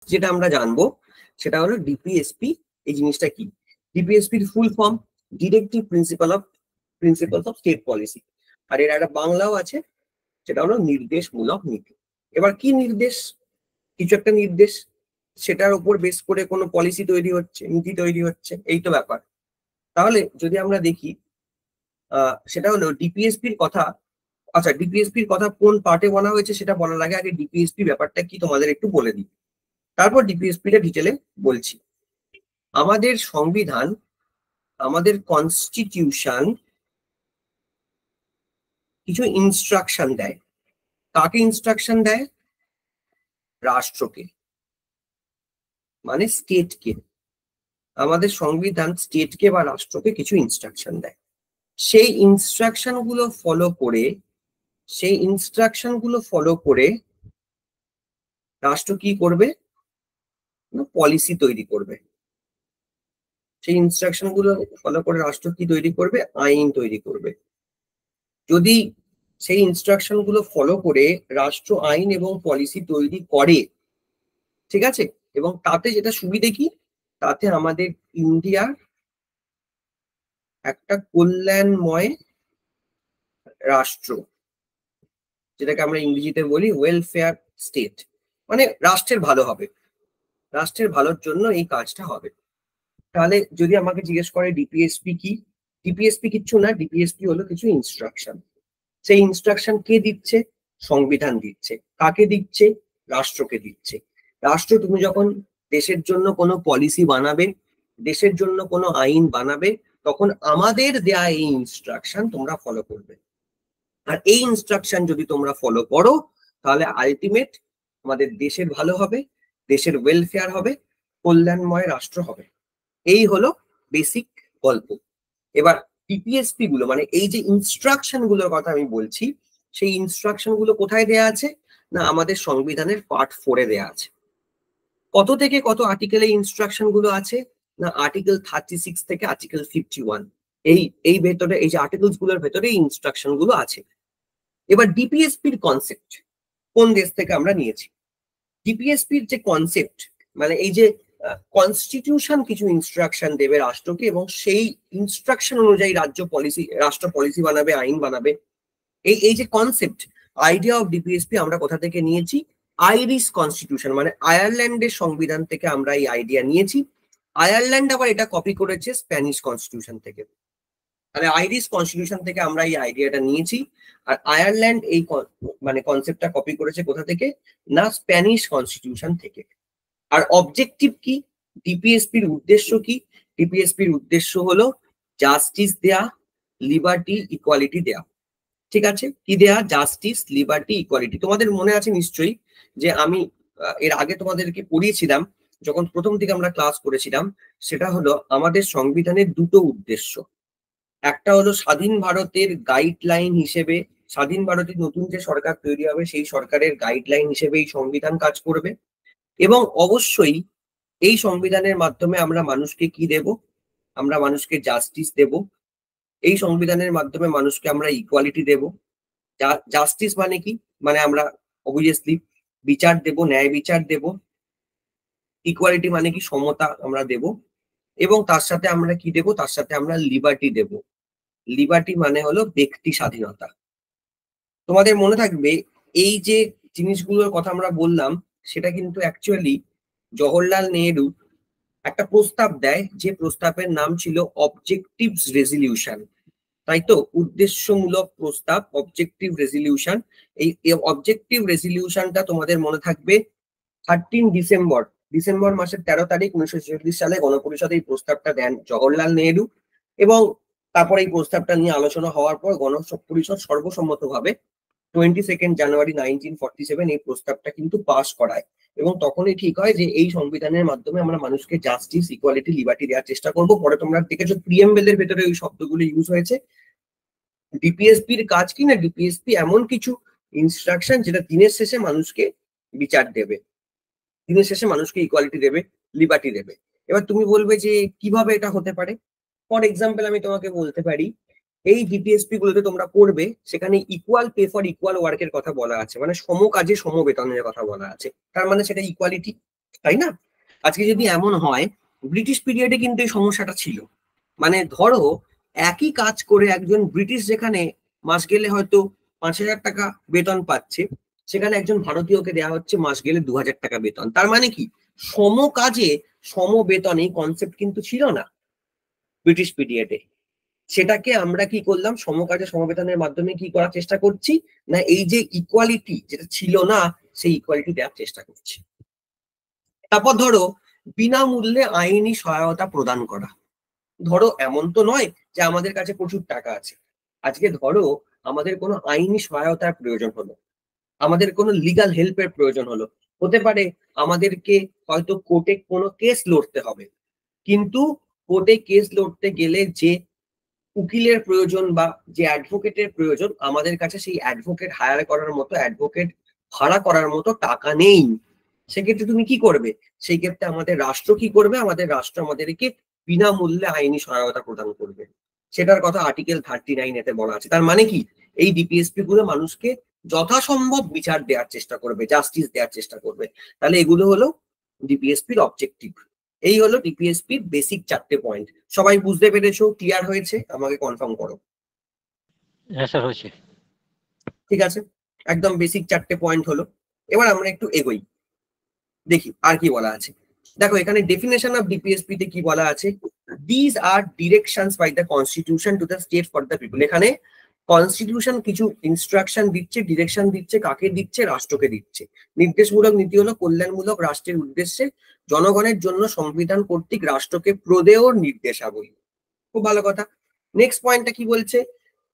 যেটা আমরা জানবো সেটা হলো ডিপিএসপি। এই জিনিসটা কি? ডিপিএসপির full form directive principles of state policy, আর এর একটা বাংলাও আছে, সেটা হলো নির্দেশমূলক নীতি। এবার কি নির্দেশ? কিছু একটা নির্দেশ, সেটার উপর বেস করে কোনো পলিসি তৈরি হচ্ছে, নীতি তৈরি হচ্ছে, এই তো ব্যাপার। তাহলে যদি আমরা দেখি সেটা হলো ডিপিএসপির কথা। আচ্ছা, ডিপিএসপির কথা কোন পার্টে বলা হয়েছে সেটা বলার আগে ডিপিএসপি ব্যাপারটা কি তোমাদের একটু বলে দিই, তারপর ডিপিএসপিটা ডিটেলে বলছি। আমাদের সংবিধান, আমাদের কনস্টিটিউশন কিছু ইনস্ট্রাকশন দেয়। কাকে ইনস্ট্রাকশন দেয়? রাষ্ট্রকে, মানে স্টেটকে। আমাদের সংবিধান স্টেটকে বা রাষ্ট্রকে কিছু ইনস্ট্রাকশন দেয়। সেই ইনস্ট্রাকশন গুলো ফলো করে রাষ্ট্র কি করবে? পলিসি তৈরি করবে। সেই ইনস্ট্রাকশন গুলো ফলো করে রাষ্ট্র কি তৈরি করবে? আইন তৈরি করবে। যদি সেই ইনস্ট্রাকশন গুলো ফলো করে রাষ্ট্র আইন এবং পলিসি তৈরি করে, ঠিক আছে, এবং তাতে যেটা সুবিধে কি, তাতে আমাদের ইন্ডিয়ার একটা কল্যাণময় রাষ্ট্র, যেটাকে আমরা ইংরেজিতে বলি ওয়েলফেয়ার স্টেট, মানে রাষ্ট্রের ভালো হবে, রাষ্ট্রের ভালোর জন্য এই কাজটা হবে। তাহলে যদি আমাকে জিজ্ঞেস করে ডিপিএসপি কি, ডিপিএসপি কিচ্ছু না, ডিপিএসপি হলো কিছু ইনস্ট্রাকশন। সেই ইনস্ট্রাকশন কে দিচ্ছে? সংবিধান দিচ্ছে। কাকে দিচ্ছে? রাষ্ট্রকে দিচ্ছে। রাষ্ট্র, তুমি যখন দেশের জন্য কোনো পলিসি বানাবে, দেশের জন্য কোনো আইন বানাবে, তখন আমাদের দেয়া এই ইনস্ট্রাকশন তোমরা ফলো করবে। আর এই ইনস্ট্রাকশন যদি তোমরা ফলো করো, তাহলে আলটিমেট আমাদের দেশের ভালো হবে, দেশের ওয়েলফেয়ার হবে, কল্যাণময় রাষ্ট্র হবে। এই হলো বেসিক গল্প। এবার ডিপিএসপি গুলো, মানে এই যে ইনস্ট্রাকশন গুলোর কথা আমি বলছি, সেই ইনস্ট্রাকশন গুলো কোথায় দেয়া আছে? না, আমাদের সংবিধানের পার্ট 4-এ দেয়া আছে। কত থেকে কত আর্টিকেলে ইনস্ট্রাকশন গুলো আছে? না, আর্টিকেল 36 থেকে আর্টিকেল 51, এই ভেতরে, এই যে আর্টিকেলস গুলোর ভেতরে ইনস্ট্রাকশন গুলো আছে। এবার ডিপিএসপির কনসেপ্ট কোন দেশ থেকে আমরা নিয়েছি? ডিপিএসপির যে কনসেপ্ট, মানে এই যে কনস্টিটিউশন কিছু ইনস্ট্রাকশন দেবে রাষ্ট্রকে, এবং সেই ইনস্ট্রাকশন অনুযায়ী রাষ্ট্র পলিসি বানাবে, আইন বানাবে। এই যে কনসেপ্ট, আইডিয়া অফ ডিপিএসপি আমরা কোথা থেকে নিয়েছি? আইরিশ কনস্টিটিউশন, মানে আয়ারল্যান্ডের সংবিধান থেকে আমরা এই আইডিয়া নিয়েছি। আয়ারল্যান্ড আবার এটা কপি করেছে স্প্যানিশ কনস্টিটিউশন থেকে। তাহলে আইরিশ কনস্টিটিউশন থেকে আমরা এই আইডিয়াটা নিয়েছি, আর আয়ারল্যান্ড এই মানে কনসেপ্টটা কপি করেছে কোথা থেকে? না, স্প্যানিশ কনস্টিটিউশন থেকে। আর অবজেক্টিভ কি? ডিপিএসপির উদ্দেশ্য কি? ডিপিএসপির উদ্দেশ্য হলো জাস্টিস দেয়া, লিবার্টি, ইকুয়ালিটি দেয়া। ঠিক আছে, কি দেয়া? Justice, liberty, equality. তোমাদের মনে আছে নিশ্চয়ই যে আমি এর আগে তোমাদেরকে পড়িয়েছিলাম, যখন প্রথম থেকে আমরা ক্লাস করেছিলাম, সেটা হলো আমাদের সংবিধানের দুটো উদ্দেশ্য। একটা হলো স্বাধীন ভারতের গাইডলাইন হিসেবে, স্বাধীন ভারতের নতুন যে সরকার তৈরি হবে সেই সরকারের গাইডলাইন হিসেবে এই সংবিধান কাজ করবে, এবং অবশ্যই এই সংবিধানের মাধ্যমে আমরা মানুষকে কি দেব? আমরা মানুষকে জাস্টিস দেব। এই সংবিধানের মাধ্যমে মানুষকে আমরা ইকুয়ালিটি দেব। জাস্টিস মানে কি? মানে আমরা অবভিয়াসলি বিচার দেব, ন্যায় বিচার দেব। ইকুয়ালিটি মানে কি? সমতা আমরা দেব। এবং তার সাথে আমরা কি দেব? তার সাথে আমরা লিবার্টি দেব। লিবার্টি মানে হলো ব্যক্তি স্বাধীনতা। তোমাদের মনে থাকবে এই যে জিনিসগুলোর কথা আমরা বললাম, সেটা কিন্তু অ্যাকচুয়ালি জওহরলাল নেহেরু একটা প্রস্তাব দেয়, যে প্রস্তাবের নাম ছিল অবজেক্টিভস রেজলিউশন। তাই তো, উদ্দেশ্যমূলক প্রস্তাব, অবজেক্টিভ রেজলিউশন। এই অবজেক্টিভ রেজলিউশনটা তোমাদের মনে থাকবে 13 ডিসেম্বর মাসের 13 তারিখ 1946 সালে গণপরিষদে এই প্রস্তাবটা দেন জওহরলাল নেহেরু। এবং তারপর এই প্রস্তাবটা নিয়ে আলোচনা হওয়ার পর গণপরিষদ সর্বসম্মতভাবে 22 জানুয়ারি 1947 এই প্রস্তাবটা কিন্তু পাস করায়। এবং তখনই ঠিক হয় যে এই সংবিধানের মাধ্যমে আমরা মানুষকে জাস্টিস, ইকুয়ালিটি, লিবার্টি দেওয়ার চেষ্টা করব। পরে তোমরা দেখেছো প্রিএমবেলের ভেতরে ওই শব্দগুলো ইউজ হয়েছে। ডিপিএসপির কাজ কি? না, ডিপিএসপি এমন কিছু ইনস্ট্রাকশন যেটা দিনের শেষে মানুষকে বিচার দেবে, দিনের শেষে মানুষকে ইকুয়ালিটি দেবে, লিবার্টি দেবে। এবার তুমি বলবে যে কিভাবে এটা হতে পারে? ফর এক্সাম্পল আমি তোমাকে বলতে পারি, এই ডিপিএসপি গুলোতে তোমরা পড়বে, সেখানে ইকুয়াল পে ফর ইকুয়াল ওয়ার্কের কথা বলা আছে, মানে সম কাজে সম বেতনের কথা বলা আছে। তার মানে সেটা ইকুয়ালিটি। তাই না? আজকে যদি এমন হয়, ব্রিটিশ পিরিয়ডে কিন্তু এই সমস্যাটা ছিল। মানে ধরো একই কাজ করে একজন ব্রিটিশ যেখানে মাস গেলে হয়তো 5,000 টাকা বেতন পাচ্ছে, সেখানে একজন ভারতীয়কে দেওয়া হচ্ছে মাস গেলে 2,000 টাকা বেতন। তার মানে কি সম কাজে সম বেতন এই কনসেপ্ট কিন্তু ছিল না ব্রিটিশ পিরিয়ডে। সেটাকে আমরা কি করলাম, সমকাজে সমবেতনের মাধ্যমে কি করার চেষ্টা করছি না, এই যে ইকুয়ালিটি যেটা ছিল না সেই ইকুয়ালিটি দেওয়ার চেষ্টা করছি। তারপর ধরো বিনামূল্যে আইনি সহায়তা প্রদান করা। ধরো এমন তো নয় যে আমাদের কাছে প্রচুর টাকা আছে, আজকে ধরো আমাদের কোনো আইনি সহায়তার প্রয়োজন হলো, আমাদের কোনো লিগাল হেল্পের প্রয়োজন হলো, হতে পারে আমাদেরকে হয়তো কোর্টে কোনো কেস লড়তে হবে, কিন্তু কোর্টে কেস লড়তে গেলে যে উকিলের প্রয়োজন বা যে অ্যাডভোকেটের প্রয়োজন, আমাদের কাছে সেই অ্যাডভোকেট হায়ার করার মতো, অ্যাডভোকেট ভাড়া করার মতো টাকা নেই। সেক্ষেত্রে তুমি কি করবে? সেই ক্ষেত্রে আমাদের রাষ্ট্র কি করবে? আমাদের রাষ্ট্র আমাদেরকে বিনামূল্যে আইনি সহায়তা প্রদান করবে। সেটার কথা আর্টিকেল 39 এতে বলা আছে। তার মানে কি এই ডিপিএসপি গুলো মানুষকে যথাসম্ভব বিচার দেওয়ার চেষ্টা করবে, জাস্টিস দেওয়ার চেষ্টা করবে। তাহলে এগুলো হলো ডিপিএসপির অবজেক্টিভ। এই হলো ডিপিএসপির বেসিক 4টে পয়েন্ট। সবাই বুঝতে পেরেছো? ক্লিয়ার হয়েছে? আমাকে কনফার্ম করো। হ্যাঁ স্যার, হয়েছে। ঠিক আছে, একদম বেসিক 4টে পয়েন্ট হলো। এবার আমরা একটু এগোই, দেখি আর কি বলা আছে। দেখো এখানে ডেফিনেশন অফ ডিপিএসপি তে কি বলা আছে, this are directions by the constitution to the state for the people. এখানে কনস্টিটিউশন কিছু ইনস্ট্রাকশন দিচ্ছে, ডিরেকশন দিচ্ছে, কাকে দিচ্ছে? রাষ্ট্রকে দিচ্ছে। নির্দেশমূলক নীতি হলো কল্যাণমূলক রাষ্ট্রের উদ্দেশ্যে জনগণের জন্য সংবিধান কর্তৃক রাষ্ট্রকে প্রদেয় নির্দেশাবলী। খুব ভালো কথা। নেক্সট পয়েন্টটা কি বলছে,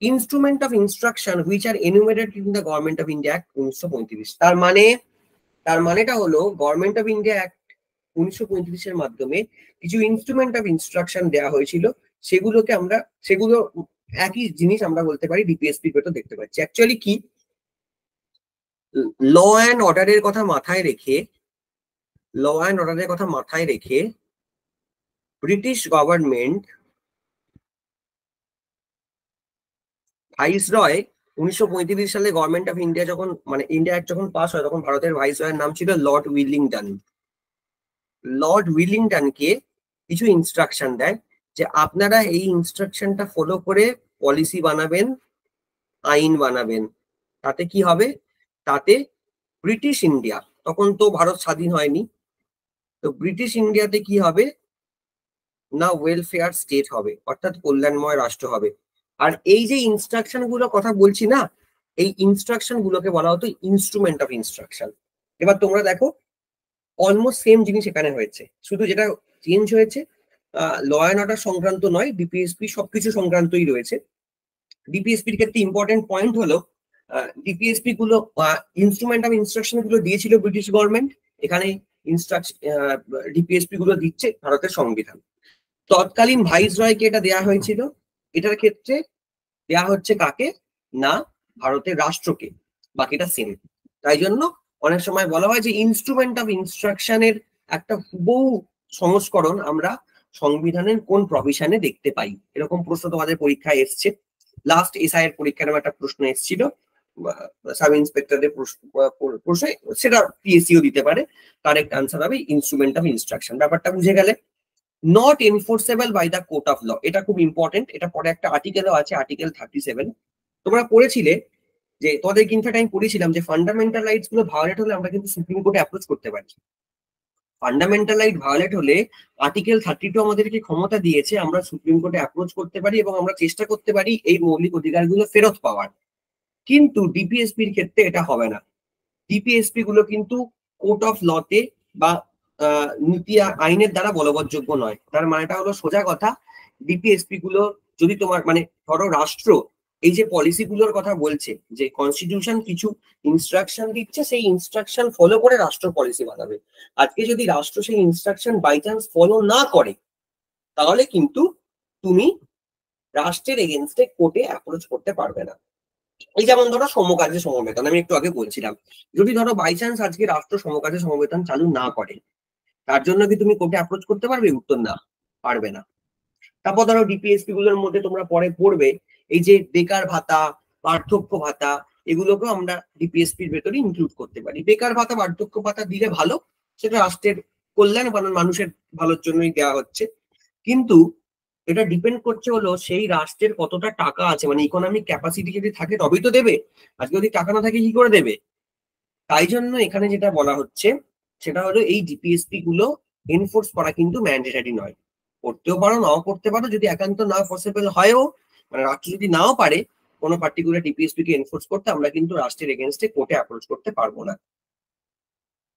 instrument of instruction which are enumerated in the Government of India Act 1935। তার মানেটা হলো গভর্নমেন্ট অফ ইন্ডিয়া অ্যাক্ট 1935 এর মাধ্যমে কিছু ইনস্ট্রুমেন্ট অফ ইনস্ট্রাকশন দেওয়া হয়েছিল, সেগুলো একই জিনিস আমরা বলতে পারি ডিপিএসপি তো দেখতে পাচ্ছি। অ্যাকচুয়ালি কি, ল অ্যান্ড অর্ডারের কথা মাথায় রেখে ব্রিটিশ গভর্নমেন্ট ভাইসরয় 1935 সালে গভর্নমেন্ট অফ ইন্ডিয়া যখন মানে ইন্ডিয়া অ্যাক্ট যখন পাস হয়, তখন ভারতের ভাইসরয়ের নাম ছিল লর্ড উইলিংটন। লর্ড উইলিংটনকে কিছু ইনস্ট্রাকশন দেয় যে আপনারা এই ইনস্ট্রাকশনটা ফলো করে পলিসি বানাবেন, আইন বানাবেন। তাতে কি হবে, তাতে ব্রিটিশ ইন্ডিয়া, তখন তো ভারত স্বাধীন হয়নি, তো ব্রিটিশ ইন্ডিয়াতে কি হবে না, ওয়েলফেয়ার স্টেট হবে, অর্থাৎ কল্যাণময় রাষ্ট্র হবে। আর এই যে ইনস্ট্রাকশন গুলো কথা বলছি না, এই ইনস্ট্রাকশন গুলোকে বলা হতো ইনস্ট্রুমেন্ট অফ ইনস্ট্রাকশন। এবার তোমরা দেখো অলমোস্ট সেম জিনিস এখানে হয়েছে, শুধু যেটা চেঞ্জ হয়েছে ল অ্যান্ড অর্ডার সংক্রান্ত নয়, ডিপিএসপি সবকিছু সংক্রান্তই রয়েছে। ডিপিএসপির ক্ষেত্রে ইম্পর্টেন্ট পয়েন্ট হলো ডিপিএসপি গুলো ইনস্ট্রুমেন্ট অফ ইনস্ট্রাকশন গুলো দিয়েছিল ব্রিটিশ গভর্নমেন্ট, এখানে ইনস্ট্রাকশন ডিপিএসপি গুলো দিচ্ছে ভারতের সংবিধান। তৎকালীন ভাইসরয়কে এটা দেয়া হয়েছিল, এটার ক্ষেত্রে দেয়া হচ্ছে কাকে না, ভারতের রাষ্ট্রকে, বাকিটা সেম। তাই জন্য অনেক সময় বলা হয় যে ইনস্ট্রুমেন্ট অফ ইনস্ট্রাকশনের একটা হুবহু সংস্করণ আমরা সংবিধানের কোন প্রভিশনে দেখতে পাই। এরকম প্রশ্ন তোমাদের পরীক্ষায় এসছে, লাস্ট এসআই এর পরীক্ষার একটা প্রশ্ন এসেছিল সাব ইন্সপেক্টরের প্রশ্ন, সেটা পিএসসিও দিতে পারে। কারেক্ট আনসার হবে ইনস্ট্রুমেন্ট অফ ইনস্ট্রাকশন। ব্যাপারটা বুঝে গেলে। Not enforceable by the court of law, এটা খুব ইম্পর্টেন্ট, এটা পরে একটা আর্টিকেলও আছে, আর্টিকেল 37। তোমরা পড়েছিলে যে তোমাদের ইনফ্যাক্ট আমি পড়েছিলাম যে ফান্ডামেন্টাল রাইটস গুলো ভায়োলেট হলে আমরা কিন্তু সুপ্রিম কোর্টে অ্যাপ্রোচ করতে পারি। ফান্ডামেন্টাল রাইট ভায়োলেট হলে আর্টিকেল 32 আমাদেরকে ক্ষমতা দিয়েছে, আমরা সুপ্রিম কোর্টে অ্যাপ্রোচ করতে পারি এবং আমরা চেষ্টা করতে পারি এই মৌলিক অধিকারগুলো ফেরত পাওয়ার। কিন্তু ডিপিএসপির ক্ষেত্রে এটা হবে না। ডিপিএসপি গুলো কিন্তু কোর্ট অফ লতে বা নীতি আইনের দ্বারা বলবৎযোগ্য নয়। তার মানেটা হলো সোজা কথা, ডিপিএসপি গুলো যদি তোমার মানে ধরো রাষ্ট্র এই যে পলিসি গুলোর কথা বলছে, যে কনস্টিটিউশন কিছু ইনস্ট্রাকশন দিচ্ছে, সেই ইনস্ট্রাকশন ফলো করে রাষ্ট্র পলিসি বানাবে। আজকে যদি রাষ্ট্র সেই ইনস্ট্রাকশন বাই চান্স ফলো না করে, তাহলে কিন্তু তুমি রাষ্ট্রের এগেনস্টে কোর্টে অ্যাপ্রোচ করতে পারবে না। এই যেমন ধরো সমকাজে সমবেতন, আমি একটু আগে বলছিলাম, যদি ধরো বাই চান্স আজকে রাষ্ট্র সমকাজে সমবেতন চালু না করে, তার জন্য কি তুমি কোর্টে অ্যাপ্রোচ করতে পারবে? উত্তর না, পারবে না। তারপর ধরো ডিপিএসপি গুলোর মধ্যে তোমরা পরে পড়বে এই যে বেকার ভাতা, বার্ধক্য ভাতা, এগুলোকেও আমরা ডিপিএসপির ভেতরে ইনক্লুড করতে পারি। বেকার ভাতা, বার্ধক্য ভাতা দিলে ভালো, সেটা রাষ্ট্রের কল্যাণ বা মানুষের ভালোর জন্যই দেওয়া হচ্ছে। কিন্তু এটা ডিপেন্ড করছে হলো সেই রাষ্ট্রের কতটা টাকা আছে, মানে ইকোনমিক ক্যাপাসিটি যদি থাকে তবেই তো দেবে। আজকে যদি টাকা না থাকে কি করে দেবে? তাই জন্য এখানে যেটা বলা হচ্ছে সেটা হলো এই ডিপিএসপি গুলো এনফোর্স করা কিন্তু ম্যান্ডেটারি নয়। করতেও পারো, নাও করতে পারো, যদি একান্ত না পসিবল হয়ও, মানে রাষ্ট্র যদি নাও পারে কোনো পার্টিকুলার ডিপিএসপি কে এনফোর্স করতে, আমরা কিন্তু রাষ্ট্রের এগেনস্টে কোর্টে অ্যাপ্রোচ করতে পারবো না।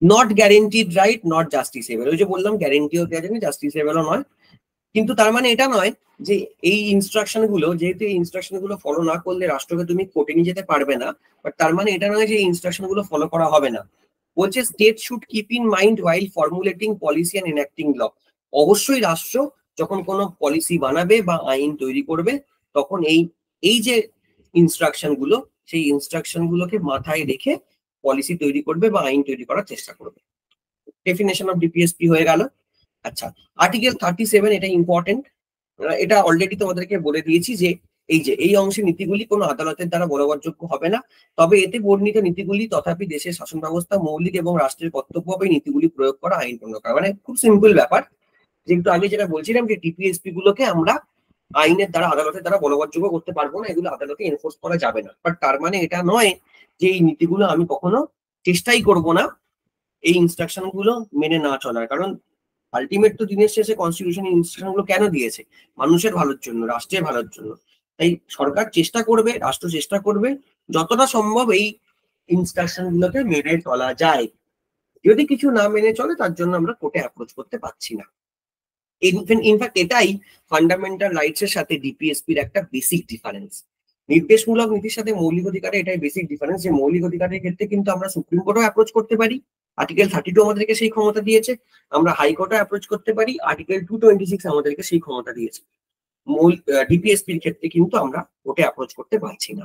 Not guaranteed right, not justiciable. ওই যে বললাম গ্যারেন্টিও দেওয়া যাবে, জাস্টিসেবলও নয়। কিন্তু তার মানে এটা নয় যে এই ইনস্ট্রাকশন গুলো, যেহেতু এই ইনস্ট্রাকশন গুলো ফলো না করলে রাষ্ট্রকে তুমি কোর্টে নিয়ে যেতে পারবে না, বাট তার মানে এটা নয় যে এই ইনস্ট্রাকশন গুলো ফলো করা হবে না। বলছে state should keep in mind while formulating policy and enacting law. অবশ্যই রাষ্ট্র যখন কোনো পলিসি বানাবে বা আইন তৈরি করবে তখন এই এই যে ইনস্ট্রাকশন গুলো, সেই ইনস্ট্রাকশন গুলোকে মাথায় রেখে পলিসি তৈরি করবে বা আইন তৈরি করার চেষ্টা করবে। ডেফিনেশন অফ ডিপিএসপি হয়ে গেল। আচ্ছা, আর্টিকেল 37 এটা ইম্পর্টেন্ট। এটা অলরেডি তোমাদেরকে বলে দিয়েছি যে এই অংশের নীতিগুলি কোনো আদালতের দ্বারা বলবৎযোগ্য হবে না, তবে এতে বর্ণিত নীতিগুলি তথাপি দেশের শাসন ব্যবস্থা মৌলিক এবং রাষ্ট্রের কর্তব্য হবে নীতিগুলি প্রয়োগ করা, আইন প্রণয়ন করা। মানে খুব সিম্পল ব্যাপার। যেহেতু আমি যেটা বলছিলাম যে ডিপিএসপি গুলোকে আমরা আইনের দ্বারা, আদালতের দ্বারা বলবৎযোগ্য করতে পারবো না, এগুলো আদালতে এনফোর্স করা যাবে না। বাট তার মানে এটা নয় যে এই নীতিগুলো আমি কখনো চেষ্টাই করব না এই ইনস্ট্রাকশন গুলো মেনে না চলার। কারণ আলটিমেট তো দিনের শেষে কনস্টিটিউশন ইনস্ট্রাকশন গুলো কেন দিয়েছে? মানুষের ভালোর জন্য, রাষ্ট্রের ভালোর জন্য। তাই সরকার চেষ্টা করবে, রাষ্ট্র চেষ্টা করবে যতটা সম্ভব এই ইনস্ট্রাকশন গুলোকে মেনে চলা যায়। যদি কিছু না মেনে চলে তার জন্য আমরা কোর্টে অ্যাপ্রোচ করতে পারছি না। ইনফ্যাক্ট এটাই ফান্ডামেন্টাল রাইটস এর সাথে ডিপিএসপির একটা বেসিক ডিফারেন্স। নির্দেশমূলক নীতির সাথে মৌলিক অধিকারে এটাই বেসিক ডিফারেন্স, যে মৌলিক অধিকারের ক্ষেত্রে কিন্তু আমরা সুপ্রিম কোর্টও অ্যাপ্রোচ করতে পারি, আর্টিকেল 32 আমাদেরকে সেই ক্ষমতা দিয়েছে। আমরা হাইকোর্টে অ্যাপ্রোচ করতে পারি, আর্টিকেল 226 আমাদেরকে সেই ক্ষমতা দিয়েছে। ডিপিএসপির ক্ষেত্রে কিন্তু আমরা কোর্টে অ্যাপ্রোচ করতে পারছি না।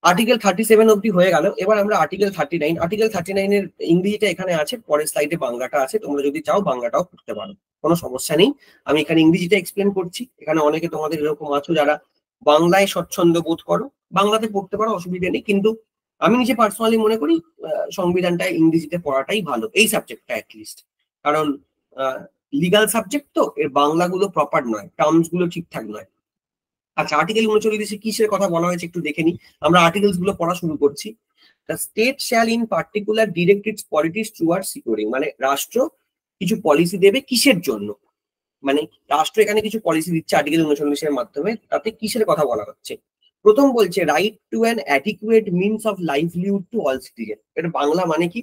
আর্টিকেল 37 অব্দি হয়ে গেল। এবার আমরা আর্টিকেল 39, আর্টিকেল 39 এর ইংরেজিটা এখানে আছে, পরের স্লাইডে বাংলাটা আছে, তোমরা যদি চাও বাংলাটাও পড়তে পারো, কোনো সমস্যা নেই। আমি এখানে ইংরেজিটা এক্সপ্লেন করছি। এখানে অনেকে তোমাদের এরকম আছো যারা বাংলায় স্বচ্ছন্দ বোধ করো, বাংলাতে পড়তে পারো, অসুবিধা নেই। কিন্তু আমি নিজে পার্সোনালি মনে করি সংবিধানটা ইংরেজিতে পড়াটাই ভালো, এই সাবজেক্টটা অ্যাটলিস্ট। কারণ লিগাল সাবজেক্ট তো, এর বাংলাগুলো প্রপার নয়, টার্মস গুলো ঠিকঠাক নয়। আচ্ছা, আর্টিকেল 39 কিসের কথা বলা হয়েছে একটু দেখে নিই। আমরা আর্টিকেলস গুলো পড়া শুরু করছি। The state shall in particular direct it's politics towards securing, মানে রাষ্ট্র কিছু পলিসি দেবে কিসের জন্য, মানে রাষ্ট্র এখানে কিছু পলিসি দিচ্ছে আর্টিকেল 39 এর মাধ্যমে। তাতে কিসের কথা বলা হচ্ছে? প্রথম বলছে right to an adequate means of livelihood to all citizen. এর বাংলা মানে কি?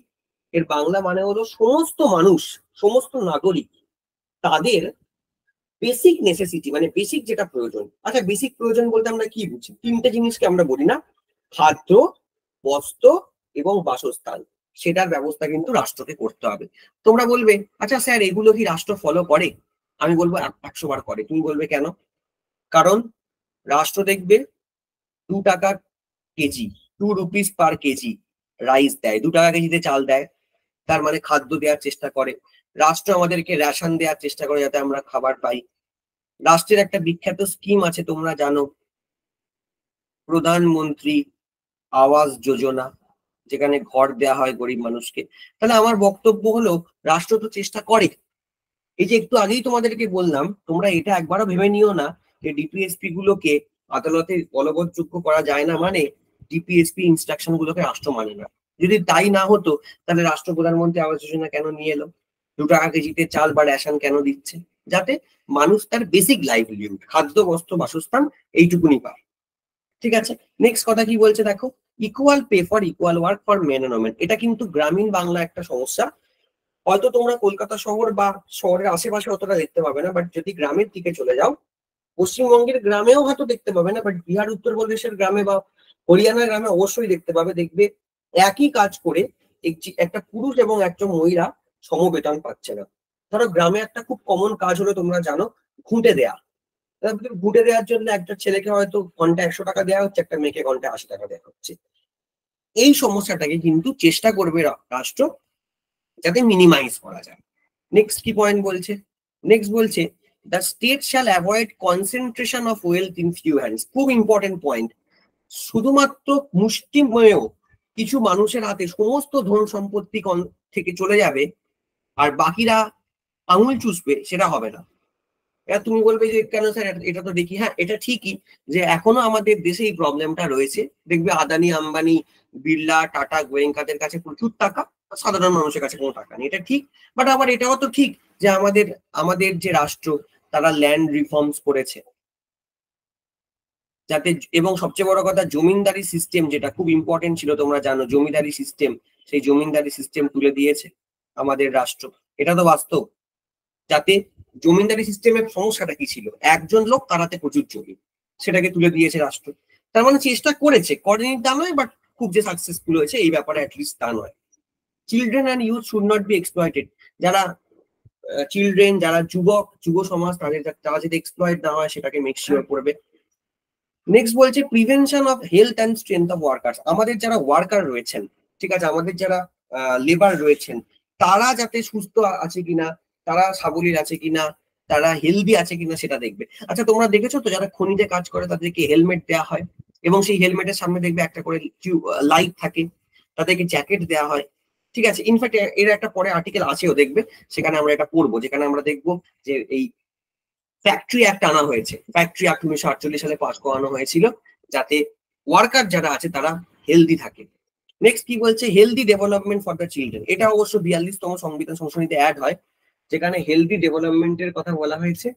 এর বাংলা মানে হলো সমস্ত মানুষ, সমস্ত নাগরিক তাদের বেসিক নেসেসিটি, মানে বেসিক যেটা প্রয়োজন। আচ্ছা, বেসিক প্রয়োজন বলতে আমরা কি বুঝি? তিনটে জিনিসকে আমরা বলি না, খাদ্য, বস্ত্র এবং বাসস্থান, সেটার ব্যবস্থা কিন্তু রাষ্ট্রকে করতে হবে। তোমরা বলবে আচ্ছা স্যার এগুলো কি রাষ্ট্র ফলো করে? আমি বলবো 100 বার করে। তুমি বলবে কেন? কারণ রাষ্ট্র দেখবে 2 টাকা KG, 2 rupees per KG rice দেয়, 2 টাকা কেজিতে চাল দেয়, তার মানে খাদ্য দেওয়ার চেষ্টা করে। রাষ্ট্র আমাদেরকে রেশন দেওয়ার চেষ্টা করে যাতে আমরা খাবার পাই। রাষ্ট্রের একটা বিখ্যাত স্কিম আছে তোমরা জানো, প্রধানমন্ত্রী আবাস যোজনা, যেখানে ঘর দেওয়া হয় গরিব মানুষকে। তাহলে আমার বক্তব্য হলো রাষ্ট্র তো চেষ্টা করে। এই যে একটু আগেই তোমাদেরকে বললাম, তোমরা এটা একবারও ভেবে নিও না যে ডিপিএসপি গুলোকে আদালতে বলবৎযোগ্য করা যায় না মানে ডিপিএসপি ইনস্ট্রাকশন গুলোকে রাষ্ট্র মানে না। যদি তাই না হতো তাহলে রাষ্ট্র প্রধানমন্ত্রী আবাস যোজনা কেন নিয়ে এলো? 2 টাকা কেজিতে চাল বা রেশন কেন দিচ্ছে? যাতে মানুষ তার বেসিক লাইভলিহুড, খাদ্য, বস্ত্র, বাসস্থান এইটুকুনি পায়। ঠিক আছে, নেক্সট কথা কি বলছে দেখো, equal pay for equal work for men and women. এটা কিন্তু গ্রামীণ বাংলা একটা সমস্যা। হয়তো তোমরা কলকাতা শহর বা শহরের আশেপাশে অতটা দেখতে পাবে না, বাট যদি গ্রামের দিকে চলে যাও, পশ্চিমবঙ্গের গ্রামেও হয়তো দেখতে পাবে না, বাট বিহার, উত্তরপ্রদেশের গ্রামে বা হরিয়ানার গ্রামে অবশ্যই দেখতে পাবে। দেখবে একই কাজ করে একটা পুরুষ এবং একজন মহিলা সমবেতন পাচ্ছে না। ধরো গ্রামে একটা খুব কমন কাজ হলো তোমরা জানো, ঘুঁটে দেয়া। ঘুঁটে দেওয়ার জন্য একটা ছেলেকে হয়তো ঘন্টা 100 টাকা দেওয়া হচ্ছে, একটা মেয়েকে ঘন্টা 80 টাকা দেওয়া হচ্ছে। এই সমস্যাটাকে কিন্তু চেষ্টা করবে রাষ্ট্র যাতে মিনিমাইজ করা যায়। নেক্সট কি পয়েন্ট বলছে? নেক্সট বলছে the state shall avoid concentration of wealth in few hands. খুব ইম্পর্টেন্ট পয়েন্ট। শুধুমাত্র মুষ্টিমেয় কিছু মানুষের হাতে সমস্ত ধন সম্পত্তি থেকে চলে যাবে আর বাকিরা আঙুল চুষবে, সেটা হবে না। এবার তুমি বলবে যে কেন স্যার, এটা তো দেখি, হ্যাঁ এটা ঠিকই যে এখনো আমাদের দেশে এই প্রবলেমটা রয়েছে। দেখবে আদানি, আম্বানি, বিড়লা, টাটা, গোয়েঙ্কাদের কাছে প্রচুর টাকা, সাধারণ মানুষের কাছে কোনো টাকা নেই, এটা ঠিক। বাট আবার এটাও তো ঠিক যে আমাদের আমাদের যে রাষ্ট্র, তারা ল্যান্ড রিফর্মস করেছে যাতে, এবং সবচেয়ে বড় কথা জমিনদারি সিস্টেম যেটা খুব ইম্পর্টেন্ট ছিল, তোমরা জানো জমিদারি সিস্টেম, সেই জমিনদারি সিস্টেম তুলে দিয়েছে আমাদের রাষ্ট্র। এটা তো বাস্তব। যাতে জমিদারি সিস্টেমের সমস্যাটা কি ছিল, একজন লোক তারাতে প্রচুর জমি, সেটাকে তুলে দিয়েছে রাষ্ট্র। তার মানে চেষ্টা করেছে, করেনি তা নয়, বাট খুব যে সাকসেসফুল হয়েছে এই ব্যাপারে অ্যাটলিস্ট তা নয়। Children and youth should not be exploited. যারা চিলড্রেন, যারা যুবক, যুব সমাজ, তাদের তারা যদি এক্সপ্লয়েট না হয় সেটাকে মেক শিওর করবে। নেক্সট বলছে prevention of health and strength of workers. আমাদের যারা ওয়ার্কার রয়েছেন, ঠিক আছে, আমাদের যারা লেবার রয়েছেন, তারা যাতে সুস্থ আছে কিনা, তারা সাবলীল আছে কিনা, তারা হেলদি আছে কিনা সেটা দেখবে। আচ্ছা তোমরা দেখেছো তো, যারা খনিতে কাজ করে তাদেরকে হেলমেট দেওয়া হয়, এবং সেই হেলমেটের সামনে দেখবে একটা করে লাইট থাকে, তাদেরকে জ্যাকেট দেওয়া হয়, ঠিক আছে। ইনফ্যাক্ট এর একটা পরে আর্টিকেল আছেও দেখবে, সেখানে আমরা এটা পড়বো, যেখানে আমরা দেখবো যে এই ফ্যাক্টরি অ্যাক্ট আনা হয়েছে। ফ্যাক্টরি অ্যাক্ট 1948 সালে পাস করানো হয়েছিল যাতে ওয়ার্কার যারা আছে তারা হেলদি থাকে। নেক্সট কি বলছে, healthy development for the children. এটা অবশ্য 42তম সংবিধান সংশোধনীতে অ্যাড হয়, যেখানে হেলদি ডেভেলপমেন্টের কথা বলা হয়েছে,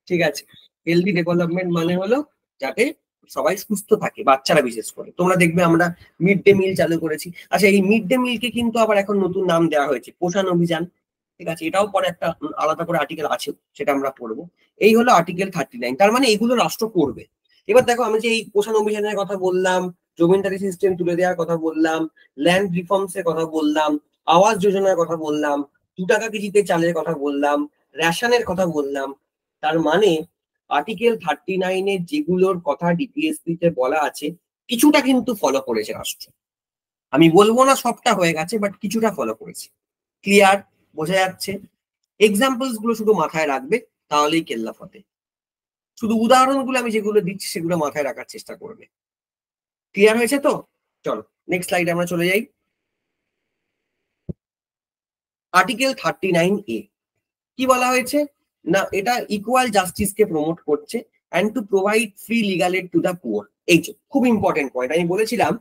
ঠিক আছে। হেলদি ডেভেলপমেন্ট মানে হলো যাতে সবাই সুস্থ থাকে, বাচ্চারা বিশেষ করে। তোমরা দেখবে আমরা মিড ডে মিল চালু করেছি। আচ্ছা এই মিড ডে মিলকে কিন্তু আবার এখন নতুন নাম দেওয়া হয়েছে, পোষণ অভিযান, ঠিক আছে। এটাও পরে একটা আলাদা করে আর্টিকেল আছে, সেটা আমরা পড়বো। এই হলো আর্টিকেল 39। তার মানে এগুলো রাষ্ট্র করবে। এবার দেখো, আমি যে এই পোষণ অভিযানের কথা বললাম, জমিদারি সিস্টেম তুলে দেওয়ার কথা বললাম, ল্যান্ড রিফর্মস এর কথা বললাম, আবাস যোজনার কথা বললাম, 2 টাকা কেজিতে চালের কথা বললাম, রেশনের কথা বললাম, তার মানে আর্টিকেল 39 এর যেগুলোর কথা ডিপিএসপি তে বলা আছে কিছুটা কিন্তু ফলো করেছে রাষ্ট্র। আমি বলবো না সবটা হয়ে গেছে, বাট কিছুটা ফলো করেছে। ক্লিয়ার? বোঝা যাচ্ছে? এক্সাম্পলস গুলো শুধু মাথায় রাখবে, তাহলেই কেল্লা ফতে। শুধু উদাহরণগুলো আমি যেগুলো দিচ্ছি সেগুলো মাথায় রাখার চেষ্টা করবে। ক্লিয়ার হয়েছে তো? চলো নেক্সট স্লাইডে আমরা চলে যাই। আর্টিকেল 39A কি বলা হয়েছে না, এটা ইকুয়াল জাস্টিসকে প্রমোট করছে, and to provide free legal aid to the poor. এই যে খুব ইম্পর্টেন্ট পয়েন্ট, আমি বলেছিলাম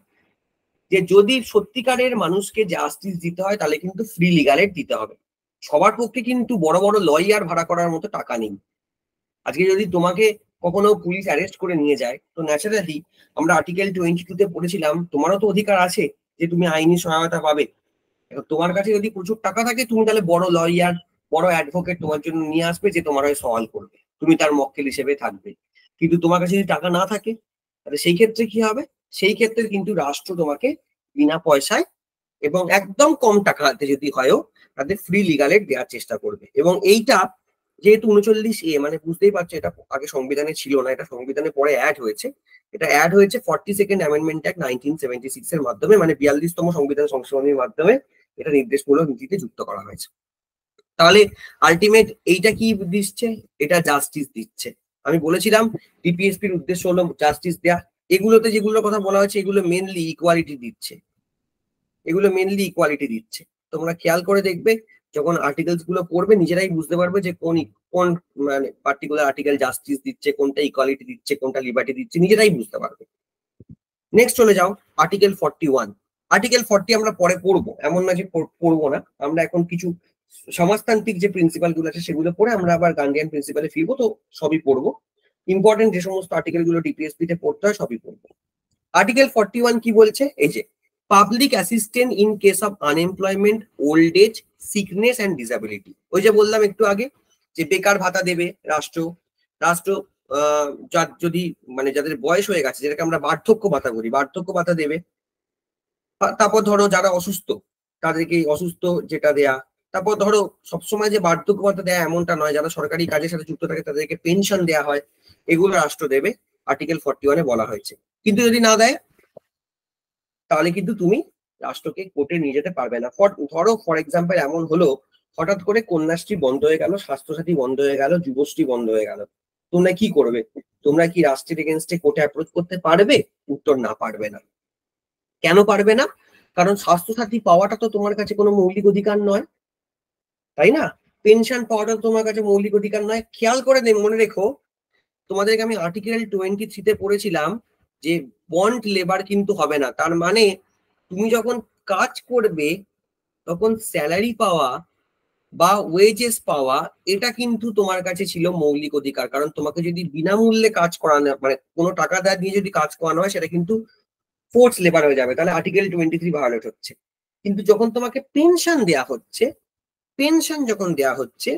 যে যদি সত্যিকারের মানুষকে জাস্টিস দিতে হয় তাহলে কিন্তু ফ্রি লিগাল এড দিতে হবে। সবার পক্ষে কিন্তু বড় বড় লয়ার ভাড়া করার মতো টাকা নেই। আজকে যদি তোমাকে কখনো পুলিশ অ্যারেস্ট করে নিয়ে যায়, তো ন্যাচারালি আমরা আর্টিকেল 22 তে পড়েছিলাম তোমারও তো অধিকার আছে যে তুমি আইনি সহায়তা পাবে। তোমার কাছে যদি প্রচুর টাকা থাকে, তুমি তাহলে বড় লয়ার, বড় অ্যাডভোকেট তোমার জন্য নিয়ে আসবে, যে তোমার হয়ে সওয়াল করবে, তুমি তার মক্কেল হিসেবে থাকবে। কিন্তু তোমার কাছে যদি টাকা না থাকে, তাহলে সেই ক্ষেত্রে কি হবে? সেই ক্ষেত্রে কিন্তু রাষ্ট্র তোমাকে বিনা পয়সায় এবং একদম কম টাকাতে যদি হয়ও, তাদের ফ্রি লিগাল এড দেওয়ার চেষ্টা করবে। এবং এইটা যেহেতু 39A, মানে বুঝতেই পারছো এটা আগে সংবিধানে ছিল না, এটা সংবিধানে পরে অ্যাড হয়েছে। এটা অ্যাড হয়েছে 42nd অ্যামেন্ডমেন্ট অ্যাক্ট 1976 এর মাধ্যমে, মানে 42তম সংবিধান সংশোধনীর মাধ্যমে এটা নির্দেশমূলক নীতিতে যুক্ত করা হয়েছে। তাহলে আলটিমেট এইটা কি দিচ্ছে? এটা জাস্টিস দিচ্ছে। আমি বলেছিলাম ডিপিএসপির উদ্দেশ্য হলো জাস্টিস দেয়া। এগুলোতে যেগুলোর কথা বলা হয়েছে এগুলো মেনলি ইকুয়ালিটি দিচ্ছে, এগুলো মেনলি ইকুয়ালিটি দিচ্ছে। তোমরা খেয়াল করে দেখবে, যখন আর্টিকেলস গুলো পড়বে নিজেরাই বুঝতে পারবে যে কোন কোন মানে পার্টিকুলার আর্টিকেল জাস্টিস দিচ্ছে, কোনটা ইকুয়ালিটি দিচ্ছে, কোনটা লিবার্টি দিচ্ছে, নিজেরাই বুঝতে পারবে। নেক্সট চলে যাও আর্টিকেল 41। আর্টিকেল 40 আমরা পরে পড়বো, এমন না যে পড়বো না। আমরা এখন কিছু সমাজতান্ত্রিক যে প্রিন্সিপাল গুলো আছে সেগুলো পড়ে আমরা আবার গান্ডিয়ান প্রিন্সিপালে ফিরবো, তো সবই পড়বো। ইম্পর্টেন্ট যে সমস্ত আর্টিকেল গুলো ডিপিএসপি তে পড়তে হয় সবই পড়বো। আর্টিকেল 41 কি বলছে, এই যে public assistant in case of unemployment, old age, sickness and disability. ওই যে বললাম একটু আগে যে বেকার ভাতা দেবে রাষ্ট্র। রাষ্ট্র যদি মানে যাদের বয়স হয়ে গেছে, যেটাকে আমরা বার্ধক্য ভাতা বলি, বার্ধক্য ভাতা দেবে। তারপর ধরো যারা অসুস্থ, তাদেরকে অসুস্থ যেটা দেয়া। তারপর ধরো সবসময় যে বার্ধক্য ভাতা দেয়া এমনটা নয়, যারা সরকারি কাজের সাথে যুক্ত থাকে তাদেরকে পেনশন দেওয়া হয়, এগুলো রাষ্ট্র দেবে, আর্টিকেল 41 বলা হয়েছে। কিন্তু যদি না দেয় তাহলে কিন্তু তুমি রাষ্ট্রকে কোর্টে নিয়ে যেতে পারবে না। ধরো ফর এক্সাম্পল এমন হলো, হঠাৎ করে কন্যাশ্রী বন্ধ হয়ে গেল, স্বাস্থ্যসাথী বন্ধ হয়ে গেল, যুবশ্রী বন্ধ হয়ে গেল, তোমরা কি করবে? তোমরা কি রাষ্ট্রের এগেনস্টে কোর্টে অ্যাপ্রোচ করতে পারবে? উত্তর না, পারবে না। কেন পারবে না? কারণ স্বাস্থ্যসাথী পাওয়াটা তো তোমার কাছে কোনো মৌলিক অধিকার নয়, তাই না? পেনশন পাওয়াটা তোমার কাছে মৌলিক অধিকার নয়। খেয়াল করে মনে রেখো, তোমাদেরকে আমি আর্টিকেল 23 পড়েছিলাম যে বন্ড লেবার কিন্তু হবে না। তার মানে তুমি যখন কাজ করবে তখন স্যালারি পাওয়া বা ওয়েজেস পাওয়া এটা কিন্তু তোমার কাছে ছিল মৌলিক অধিকার। কারণ তোমাকে যদি বিনামূল্যে কাজ করানো, মানে কোনো টাকা দিয়ে যদি কাজ করানো হয়, সেটা কিন্তু ফোর্স লেবার হয়ে যাবে, তাহলে আর্টিকেল 23 ভায়োলেট হচ্ছে। কিন্তু যখন তোমাকে পেনশন দেয়া হচ্ছে, পেনশন যখন দেয়া হচ্ছে,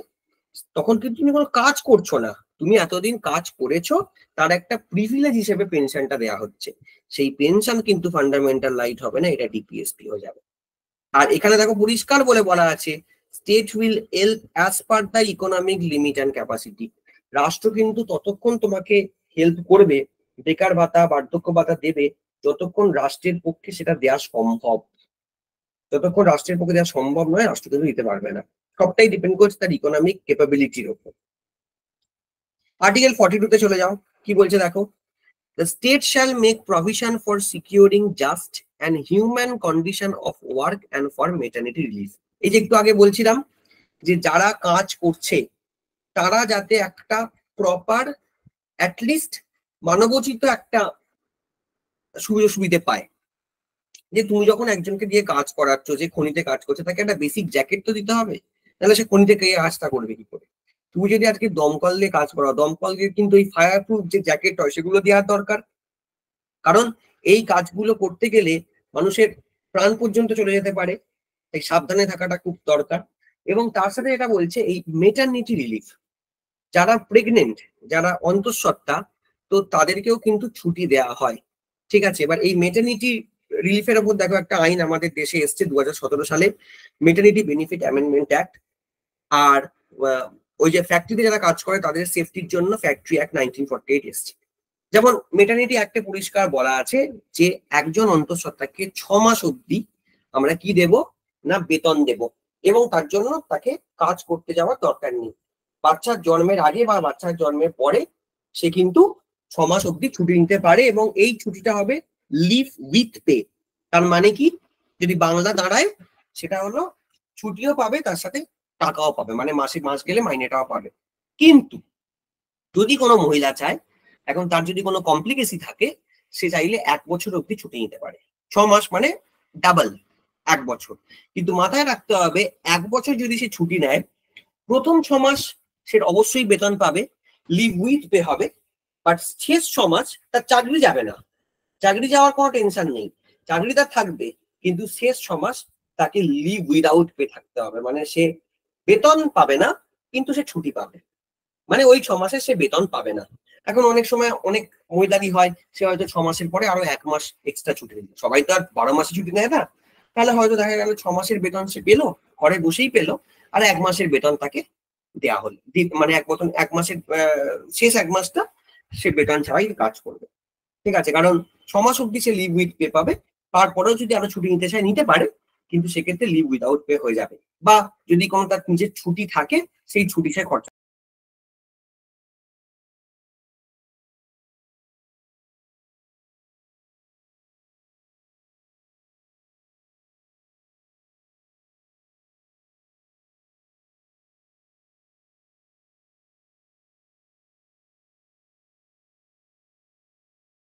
তখন কিন্তু তুমি কোনো কাজ করছো না, তুমি এতদিন কাজ করেছো, তার একটা প্রিভিলেজ হিসেবে পেনশনটা দেয়া হচ্ছে। সেই পেনশন কিন্তু ফান্ডামেন্টাল রাইট হবে না, এটা ডিপিএসপি হয়ে যাবে। আর এখানে দেখো পরিষ্কার বলে বলা আছে, state will help as per the economic limit and capacity. রাষ্ট্র কিন্তু ততক্ষণ তোমাকে হেল্প করবে, বেকার ভাতা, বার্ধক্য ভাতা দেবে, যতক্ষণ রাষ্ট্রের পক্ষে সেটা দেওয়া সম্ভব। যতক্ষণ রাষ্ট্রের পক্ষে দেওয়া সম্ভব নয়, রাষ্ট্র কিন্তু দিতে পারবে না। সবটাই ডিপেন্ড করছে তার ইকোনমিক ক্যাপাবিলিটির উপর। আর্টিকেল 42 চলে যাও, কি বলছে দেখো, the state shall make provision for securing just and human condition of work and for maternity relief. এই যে একটু আগে বলছিলাম যে যারা কাজ করছে তারা যাতে একটা প্রপার অ্যাটলিস্ট মানবোচিত একটা সুযোগ সুবিধে পায়। যে তুমি যখন একজনকে দিয়ে কাজ করাচ্ছ, যে খনিতে কাজ করছে, তাকে একটা বেসিক জ্যাকেট তো দিতে হবে, তাহলে সে খনিতে কে কাজটা করবে কি করে? তুমি যদি আজকে দমকল দিয়ে কাজ করো, দমকলকে কিন্তু এই ফায়ার প্রুফ যে জ্যাকেট হয় সেগুলো দেওয়ার দরকার। কারণ এই কাজগুলো করতে গেলে মানুষের প্রাণ পর্যন্ত চলে যেতে পারে, তাই সাবধানে থাকাটা খুব দরকার। এবং তার সাথে এটা বলছে এই মেটারনিটি রিলিফ, যারা প্রেগনেন্ট, যারা অন্তঃসত্ত্বা, তো তাদেরকেও কিন্তু ছুটি দেওয়া হয়। ঠিক আছে, এবার এই মেটারনিটি রিলিফের উপর দেখো একটা আইন আমাদের দেশে এসছে 2017 সালে, মেটারনিটি বেনিফিট অ্যামেন্ডমেন্ট অ্যাক্ট। আর ওই যে ফ্যাক্টরিতে যারা কাজ করে তাদের সেফটির জন্য ফ্যাক্টরি অ্যাক্ট 1948 এসছে। যেমন মেটারনিটি অ্যাক্টে পরিষ্কার বলা আছে যে একজন অন্তঃসত্ত্বাকে 6 মাস অব্দি আমরা কি দেব না, বেতন দেব, এবং তার জন্য তাকে কাজ করতে যাওয়ার দরকার নেই। বাচ্চার জন্মের আগে বা বাচ্চার জন্মের পরে সে কিন্তু 6 মাস অব্দি ছুটি নিতে পারে, এবং এই ছুটিটা হবে লিভ উইথ পে। তার মানে কি, যদি বাংলা দাঁড়ায় সেটা হলো ছুটিও পাবে, তার সাথে টাকাও পাবে, মানে মাসে মাস গেলে মাইনেটাও পাবে। কিন্তু যদি কোনো মহিলা চায়, এখন তার যদি কোনো কমপ্লিকেসি থাকে, সে চাইলে 1 বছর অব্দি ছুটি নিতে পারে। 6 মাস মানে ডাবল 1 বছর। কিন্তু মাথায় রাখতে হবে, 1 বছর যদি সে ছুটি নেয়, প্রথম 6 মাস সে অবশ্যই বেতন পাবে, লিভ উইথ পে হবে, বাট শেষ 6 মাস তার চাকরি যাবে না। চাকরি যাওয়ার কোনো টেনশন নেই, চাকরি তার থাকবে, কিন্তু শেষ 6 মাস তাকে লিভ উইদাউট পে থাকতে হবে। মানে সে বেতন পাবে না, কিন্তু সে ছুটি পাবে, মানে ওই 6 মাসে সে বেতন পাবে না। এখন অনেক সময় অনেক মহিলারই হয়, সে হয়তো 6 মাসের পরে আরো 1 মাস এক্সট্রা ছুটি নিল, সবাই তো আর 12 মাসে ছুটি নেয় না, তাহলে হয়তো দেখা গেল 6 মাসের বেতন সে পেলো, ঘরে বসেই পেলো, আর 1 মাসের বেতন তাকে দেওয়া হলো, মানে 1 মাসের শেষ 1 মাসটা সে বেতন ছাড়াই কাজ করবে। ঠিক আছে, কারণ 6 মাস অব্দি সে লিভ উইথ পে পাবে, তারপরেও যদি আরো ছুটি নিতে চায় নিতে পারে, কিন্তু সেক্ষেত্রে লিভ উইদাউট পে হয়ে যাবে। বা যদি কোনো তার নিজের ছুটি থাকে, সেই ছুটি সে খরচা